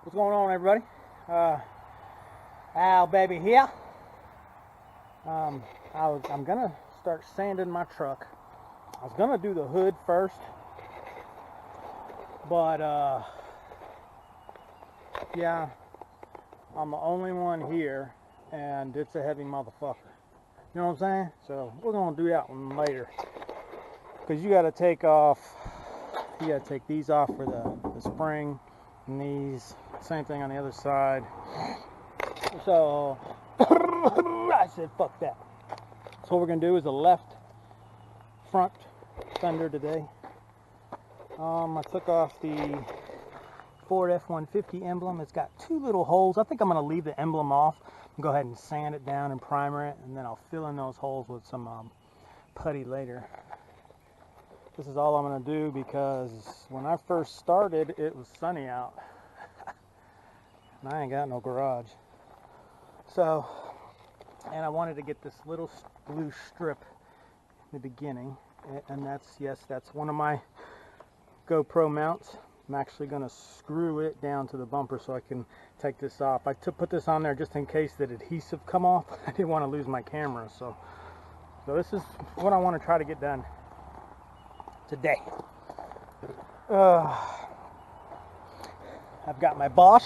What's going on, everybody? Al baby here. I'm gonna start sanding my truck. I was gonna do the hood first, but yeah, I'm the only one here, and it's a heavy motherfucker. You know what I'm saying? So we're gonna do that one later, because you gotta take these off for the spring, and these same thing on the other side. So I said fuck that. So what we're gonna do is a left front fender today. I took off the Ford F-150 emblem. It's got two little holes. I think I'm gonna leave the emblem off and go ahead and sand it down and primer it, and then I'll fill in those holes with some putty later. This is all I'm gonna do because when I first started, it was sunny out, and I ain't got no garage. So, and I wanted to get this little blue strip in the beginning, and that's one of my GoPro mounts. I'm actually going to screw it down to the bumper so I can take this off. I put this on there just in case that adhesive come off. I didn't want to lose my camera, so this is what I want to try to get done today. I've got my Bosch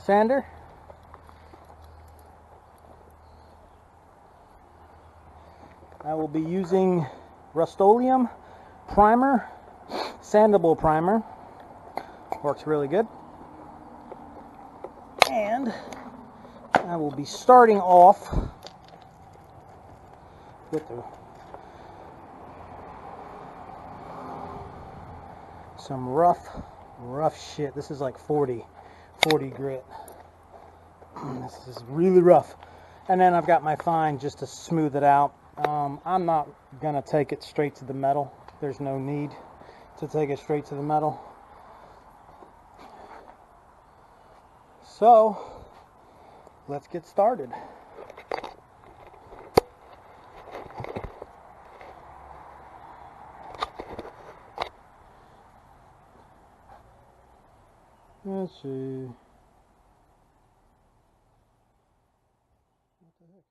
sander. I will be using Rust-Oleum primer, sandable primer. Works really good. And I will be starting off with some rough shit. This is like 40 grit. This is really rough. And then I've got my fine just to smooth it out. I'm not gonna take it straight to the metal. There's no need to take it straight to the metal. So let's get started. Let's see. What the heck?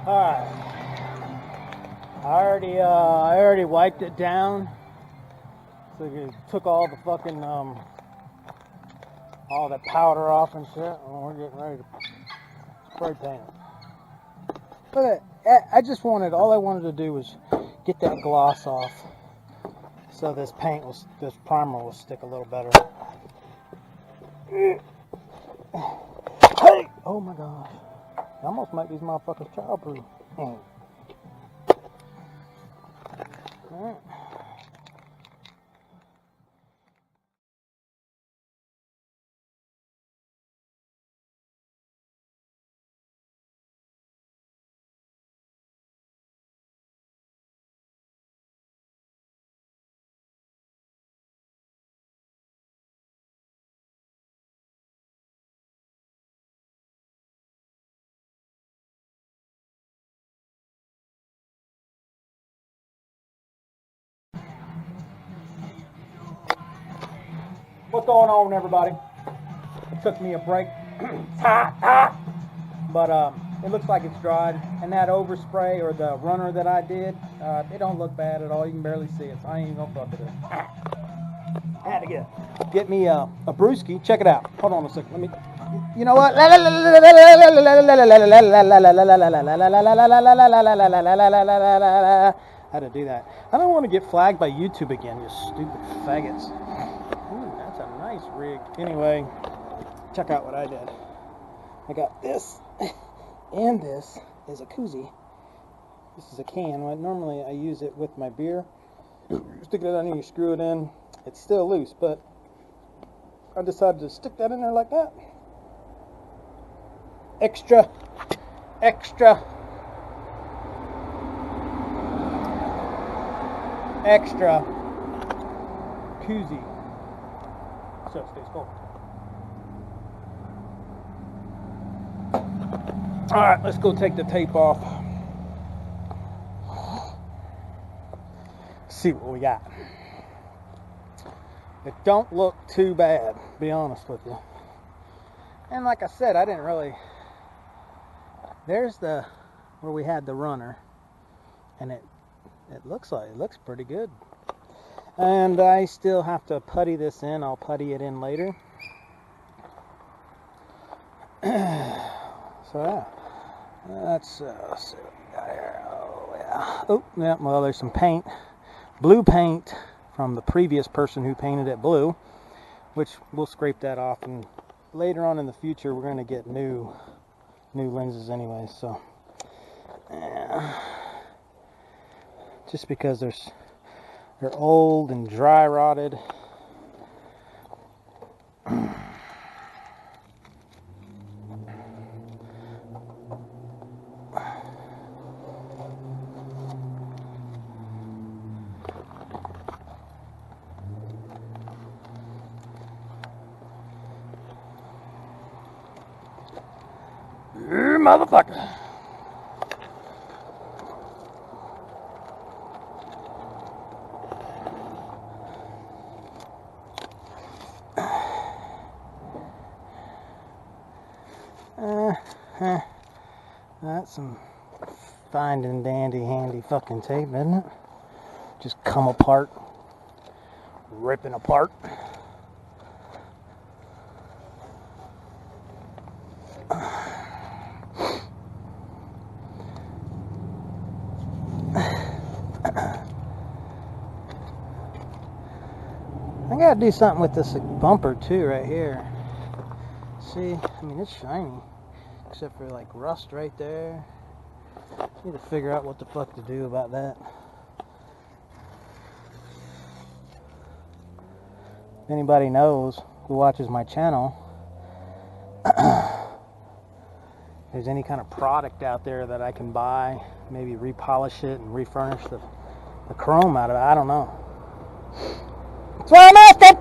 Alright. I already wiped it down. So it took all the fucking all that powder off and shit, and we're getting ready to spray paint it. Look at all I wanted to do was get that gloss off, so this primer will stick a little better. Hey! Oh my gosh. I almost make these motherfuckers childproof. Alright. What's going on, everybody? It took me a break, but it looks like it's dried. And that overspray or the runner that I did, it don't look bad at all. You can barely see it, so I ain't even gonna fuck with it. I had to get me a brewski. Check it out. Hold on a second. Let me. You know what? How to do that? I don't want to get flagged by YouTube again, you stupid faggots. Ooh, that's a nice rig. Anyway, check out what I did. I got this, and this is a koozie. This is a can. Normally I use it with my beer. Stick it in and you screw it in. It's still loose, but I decided to stick that in there like that. Extra koozie, so it stays cold. All right, let's go take the tape off. See what we got. It don't look too bad, to be honest with you. And like I said, I didn't really. There's the where we had the runner, and it looks pretty good. And I still have to putty this in. I'll putty it in later. So yeah, let's see what we got here. Oh yeah. Oh yeah. Well, there's some paint, blue paint from the previous person who painted it blue, which we'll scrape that off, and later on in the future we're going to get new lenses anyway. So yeah. Just because they're old and dry rotted. Motherfucker. That's some fine and dandy handy fucking tape, isn't it? Just come apart, ripping apart. I gotta do something with this bumper too, right here. See, I mean, it's shiny, except for like rust right there. Need to figure out what the fuck to do about that. If anybody knows who watches my channel, if there's any kind of product out there that I can buy, maybe repolish it and refurnish the chrome out of it, I don't know. That's what I'm asking!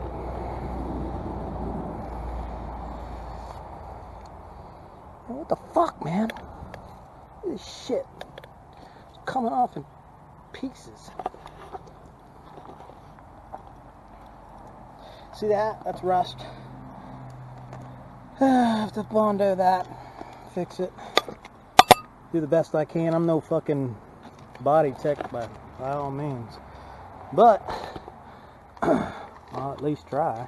What the fuck, man? Look at this shit. It's coming off in pieces. See that? That's rust. I have to Bondo that. Fix it. Do the best I can. I'm no fucking body tech by all means. But I'll at least try.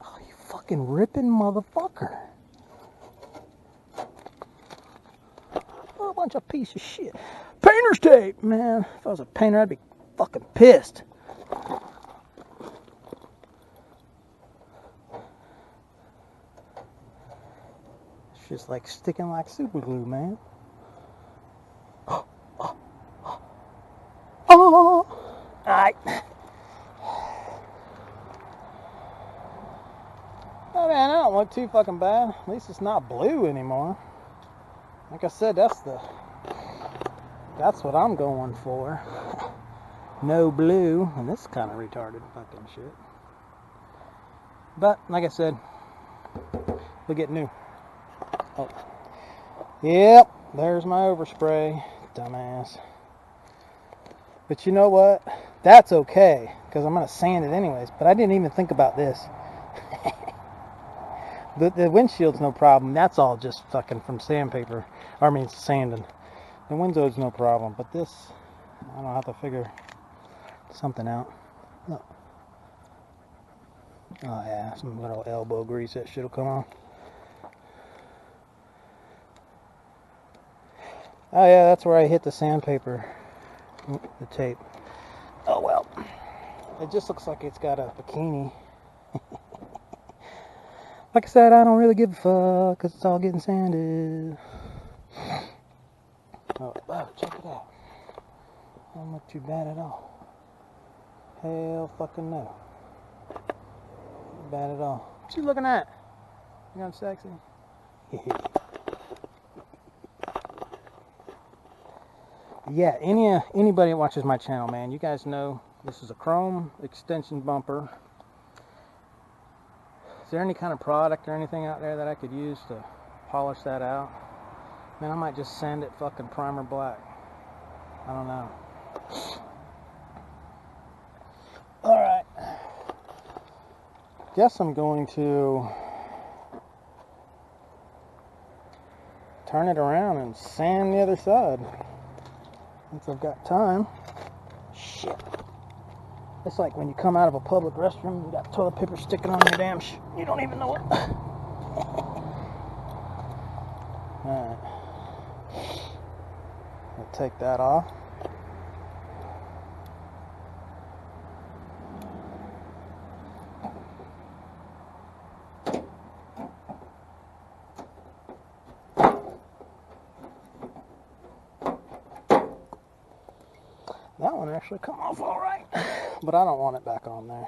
Oh, you fucking ripping motherfucker. Oh, a bunch of piece of shit. Painter's tape, man. If I was a painter, I'd be fucking pissed. It's just like sticking like super glue, man. Oh, alright. Oh man, I don't look too fucking bad. At least it's not blue anymore. Like I said, that's what I'm going for. No blue, and this kind of retarded fucking shit. But like I said, we'll get new. Oh, yep. There's my overspray, dumbass. But you know what? That's okay, because I'm going to sand it anyways. But I didn't even think about this. The windshield's no problem. That's all just fucking from sandpaper. I mean, sanding. The window's no problem. But this, I don't have to figure something out. Look. Oh yeah, some little elbow grease that shit'll come on. Oh yeah, that's where I hit the sandpaper, the tape. Oh well, it just looks like it's got a bikini. Like I said, I don't really give a fuck, cause it's all getting sanded. Oh, wow, check it out. I'm not too bad at all. Hell fucking no. Not bad at all. What you looking at? You know I'm sexy? Yeah, anybody that watches my channel, man, you guys know this is a chrome extension bumper. Is there any kind of product or anything out there that I could use to polish that out? Man, I might just sand it fucking primer black. I don't know. Alright. Guess I'm going to turn it around and sand the other side. Since I've got time. Shit. It's like when you come out of a public restroom, you got toilet paper sticking on your damn shit. You don't even know it. Alright. I'll take that off. That one actually come off all right, but I don't want it back on there.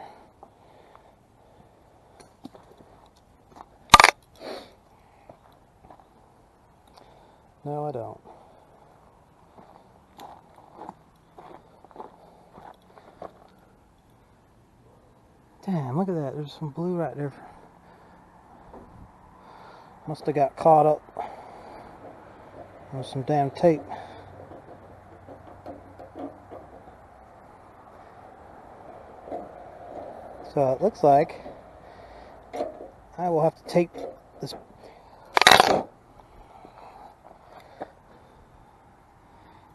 No, I don't. Damn, look at that. There's some blue right there. Must have got caught up with some damn tape. So it looks like I will have to tape this.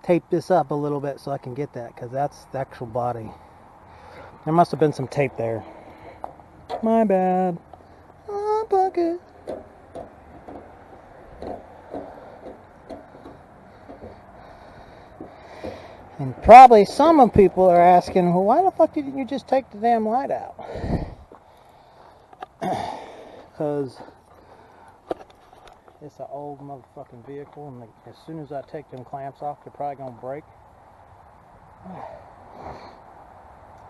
Tape this up a little bit so I can get that, because that's the actual body. There must have been some tape there. My bad. Oh, bucket. And probably some of people are asking, well, why the fuck didn't you just take the damn light out? Because it's an old motherfucking vehicle, and as soon as I take them clamps off, they're probably going to break.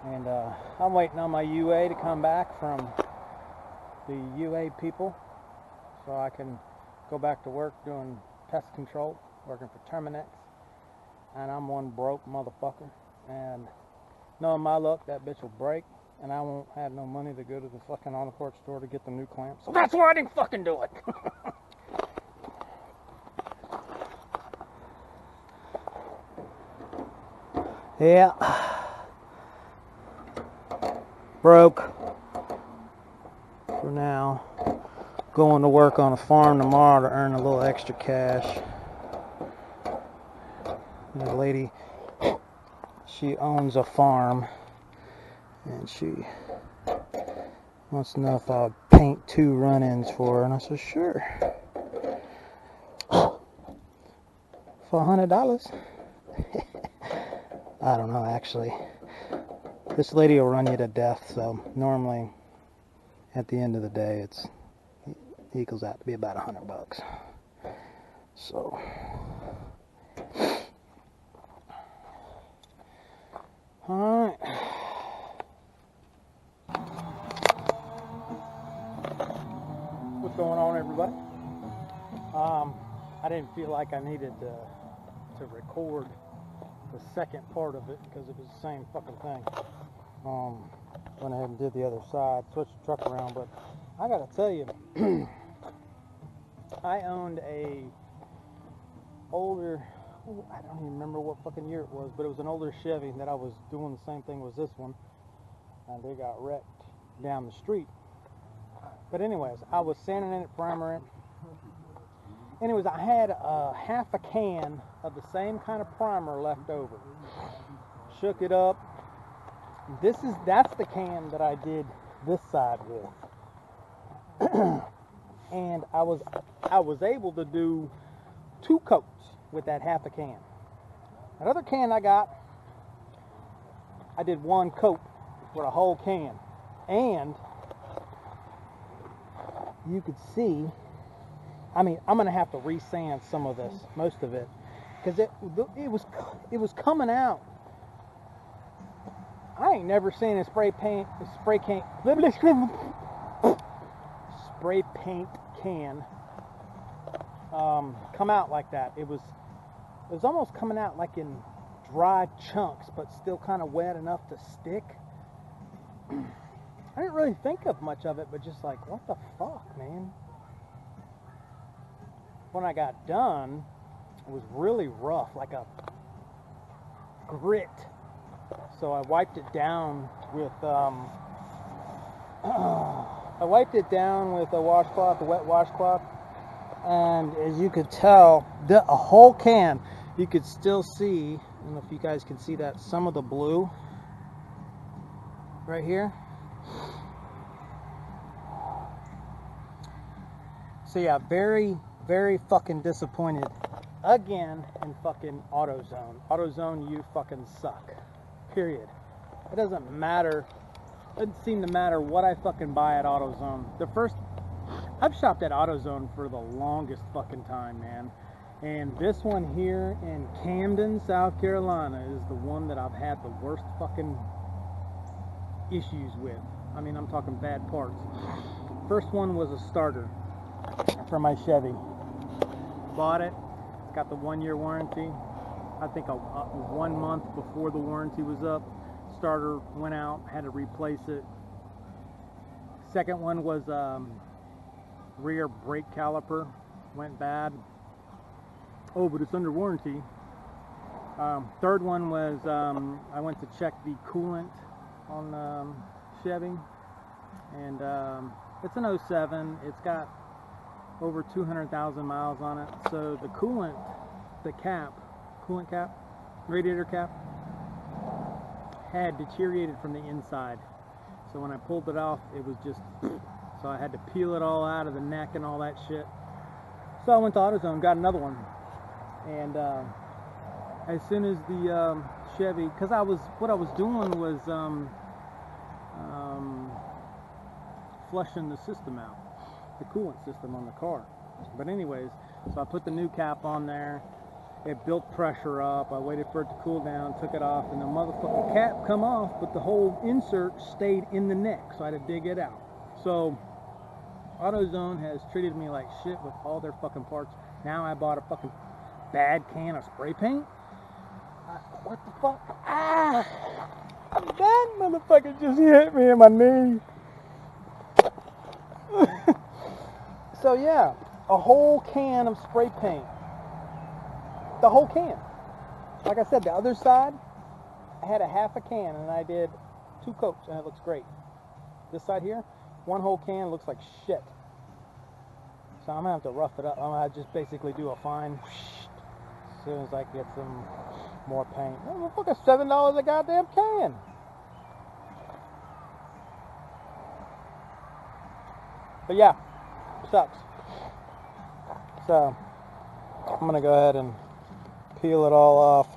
And I'm waiting on my UA to come back from the UA people so I can go back to work doing pest control, working for Terminex. And I'm one broke motherfucker, and knowing my luck, that bitch will break, and I won't have no money to go to the fucking Autoport store to get the new clamps. So that's why I didn't fucking do it. Yeah. Broke. For now. Going to work on a farm tomorrow to earn a little extra cash. The lady, she owns a farm, and she wants to know if I'll paint 2 run-ins for her, and I said, sure. For $100. I don't know, actually. This lady will run you to death, so normally at the end of the day it equals out to be about $100. So alright. What's going on, everybody? I didn't feel like I needed to record the second part of it because it was the same fucking thing. Went ahead and did the other side, switched the truck around, but I gotta tell you, I owned a older, I don't even remember what fucking year it was, but it was an older Chevy that I was doing the same thing with this one, and they got wrecked down the street. But anyways, I was sanding it, primering it. Anyways, I had half a can of the same kind of primer left over. Shook it up. That's the can that I did this side with. And I was able to do 2 coats with that half a can. That other can I did 1 coat with a whole can. And you could see, I mean, I'm gonna have to re-sand some of this, most of it, because it was coming out. I ain't never seen a spray paint can come out like that. It was almost coming out like in dry chunks, but still kind of wet enough to stick. I didn't really think of much of it, but just like, what the fuck, man? When I got done, it was really rough, like a grit. So I wiped it down with a washcloth, a wet washcloth, and as you could tell, a whole can, you could still see, I don't know if you guys can see that, some of the blue right here. So yeah, very, very fucking disappointed again in fucking AutoZone. AutoZone, you fucking suck. Period. It doesn't matter. It doesn't seem to matter what I fucking buy at AutoZone. I've shopped at AutoZone for the longest fucking time, man. And this one here in Camden, South Carolina is the one that I've had the worst fucking issues with. I mean, I'm talking bad parts. First one was a starter for my Chevy. Bought it. It's got the 1-year warranty. I think 1 month before the warranty was up, starter went out, had to replace it. Second one was rear brake caliper, went bad. Oh, but it's under warranty. Third one was I went to check the coolant on Chevy, and it's an 07. It's got over 200,000 miles on it. So the coolant, coolant cap, radiator cap, had deteriorated from the inside. So when I pulled it off, it was just, so I had to peel it all out of the neck and all that shit. So I went to AutoZone, got another one. And as soon as the Chevy, because what I was doing was flushing the system out, the coolant system on the car. But anyways, so I put the new cap on there. It built pressure up. I waited for it to cool down, took it off, and the motherfucking cap come off, but the whole insert stayed in the neck, so I had to dig it out. So AutoZone has treated me like shit with all their fucking parts. Now I bought a fucking bad can of spray paint. What the fuck? Ah! That motherfucker just hit me in my knee. So yeah, a whole can of spray paint. The whole can. Like I said, the other side, I had a half a can and I did 2 coats and it looks great. This side here, 1 whole can looks like shit. So I'm gonna have to rough it up. I'm gonna just basically do a fine as soon as I get some more paint. Oh, fuck, it's $7 a goddamn can. But yeah, sucks. So I'm gonna go ahead and peel it all off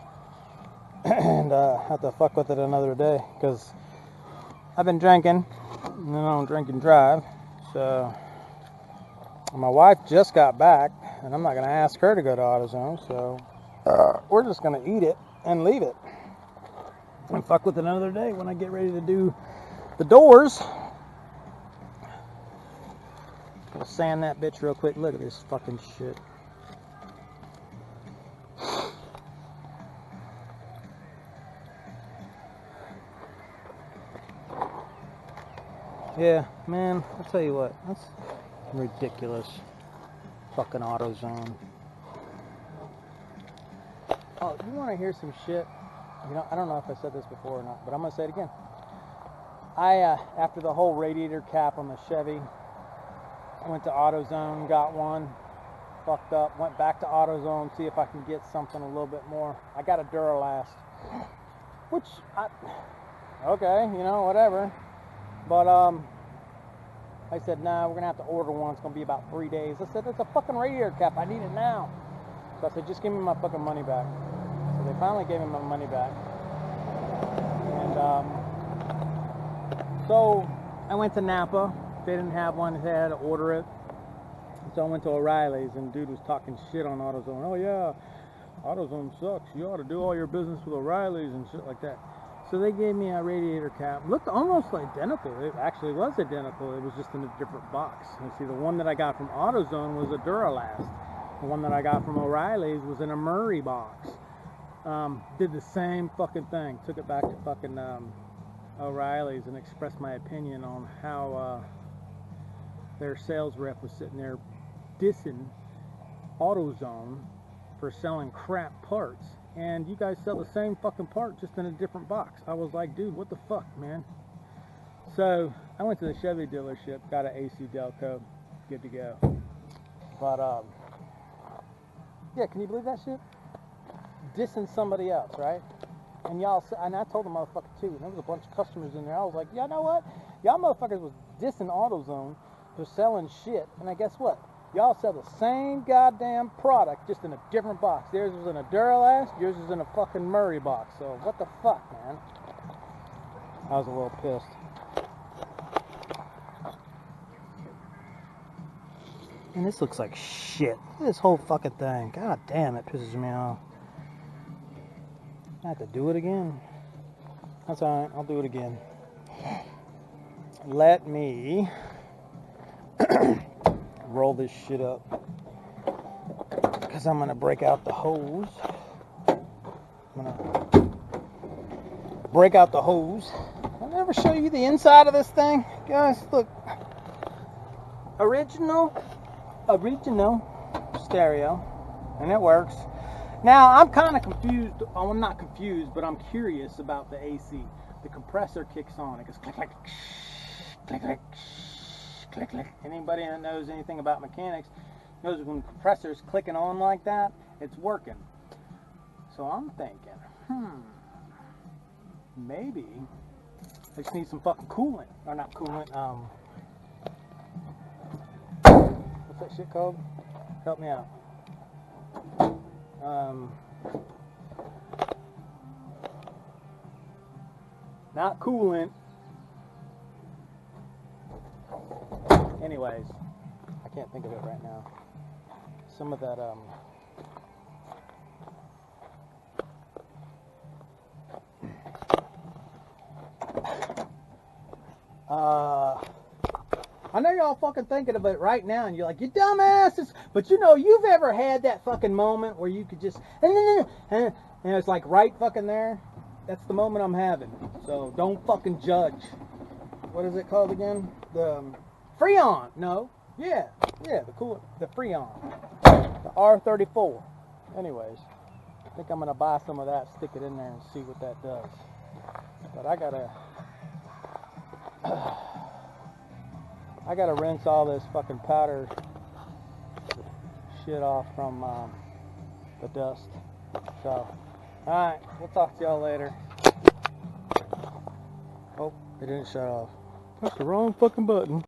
and have to fuck with it another day, because I've been drinking and I don't drink and drive. So my wife just got back and I'm not gonna ask her to go to AutoZone, so we're just gonna eat it and leave it and fuck with it another day when I get ready to do the doors. I'll sand that bitch real quick. Look at this fucking shit. Yeah, man, I'll tell you what, that's ridiculous. Fucking AutoZone. Oh, you want to hear some shit? You know, I don't know if I said this before or not, but I'm gonna say it again. After the whole radiator cap on the Chevy, I went to AutoZone, got one, fucked up, went back to AutoZone, see if I can get something a little bit more. I got a Duralast, which okay, you know, whatever. But I said, nah, we're gonna have to order one. It's gonna be about 3 days. I said, it's a fucking radiator cap. I need it now. So I said, just give me my fucking money back. So they finally gave me my money back. And so I went to Napa. They didn't have one. They had to order it. So I went to O'Reilly's, and dude was talking shit on AutoZone. Oh yeah, AutoZone sucks. You ought to do all your business with O'Reilly's and shit like that. So they gave me a radiator cap. Looked almost identical. It actually was identical. It was just in a different box. You see, the one that I got from AutoZone was a Duralast. The one that I got from O'Reilly's was in a Murray box. Did the same fucking thing. Took it back to fucking O'Reilly's and expressed my opinion on how their sales rep was sitting there dissing AutoZone for selling crap parts. And you guys sell the same fucking part, just in a different box. I was like, dude, what the fuck, man? So I went to the Chevy dealership, got an AC Delco, good to go. But yeah, can you believe that shit? Dissing somebody else, right? And y'all, and I told the motherfucker too. And there was a bunch of customers in there. I was like, y'all know what? Y'all motherfuckers was dissing AutoZone for selling shit. And I guess what? Y'all sell the same goddamn product, just in a different box. Theirs was in a Duralast, yours was in a fucking Murray box. So what the fuck, man? I was a little pissed. And this looks like shit. This whole fucking thing. God damn, it pisses me off. I have to do it again. That's alright, I'll do it again. Let me roll this shit up, because I'm gonna break out the hose. I'm gonna break out the hose. I'll never show you the inside of this thing, guys. Look, original stereo, and it works. Now I'm kind of confused. Oh, I'm not confused, but I'm curious about the AC. The compressor kicks on. It goes click click click click click click. Anybody that knows anything about mechanics knows when the compressor's clicking on like that, it's working. So I'm thinking, maybe I just need some fucking coolant, or not coolant. What's that shit called? Help me out. Not coolant. Anyways, I can't think of it right now. Some of that, I know y'all fucking thinking of it right now, and you're like, you dumbasses, but you know, you've ever had that fucking moment where you could just, and it's like right fucking there. That's the moment I'm having. So don't fucking judge. What is it called again? The Freon. No. Yeah, the Freon. The R34. Anyways, I think I'm gonna buy some of that, stick it in there, and see what that does. But I gotta rinse all this fucking powder shit off from the dust. So, alright, we'll talk to y'all later. Oh, it didn't shut off. That's the wrong fucking button.